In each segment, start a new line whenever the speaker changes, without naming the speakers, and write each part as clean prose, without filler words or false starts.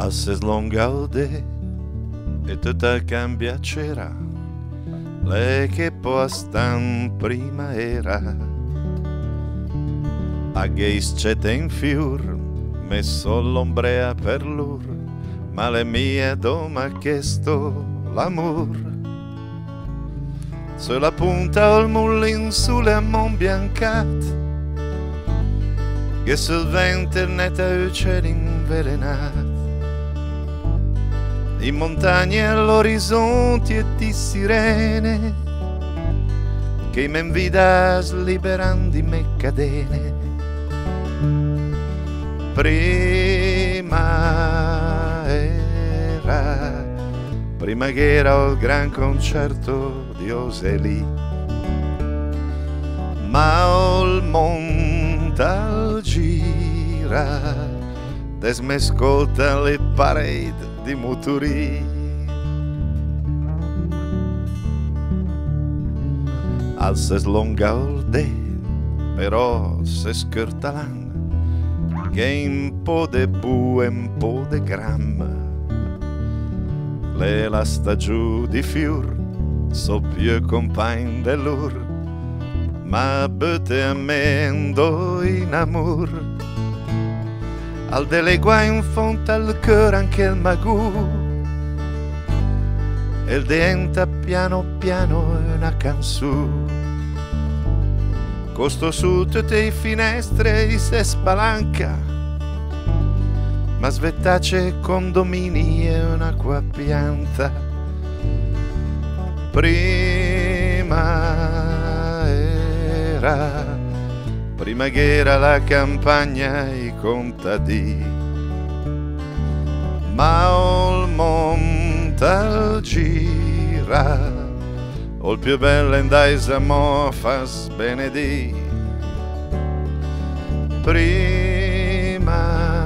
Asses longa ode e tutta cambia c'era, lei che postan prima era. A geis c'ete in fiur, messo l'ombrea per lur, ma le mie doma chiesto l'amor. Sulla punta il mullin sulle ammon biancat, che sul vento il neta uccelli invelenat. In montagne all'orizzonte e di sirene, che men vidas liberando me cadene. Prima che era il gran concerto di Oseli, ma il monta gira, desmescolta le pareti di Muturi. Al se slonga il de, però se skirtalan, che un po' de bu e un po' de gram. Le la stagiù di fiur, so più compagn dell'ur, ma bete amendo in amor. Al delle guai in fonte al cœur anche il magù, e il diventa piano piano una canzù. Costo su tutte le finestre e se spalanca, ma svettace condomini e un'acqua pianta. Prima che era la campagna e i contadini, ma il monta gira, o il più bello indaisa mo fas benedì. Prima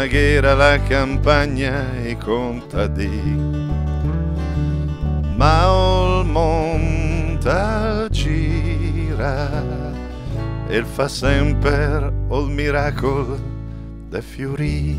che era la campagna e i contadini, ma il monta gira e fa sempre il miracolo de fiori.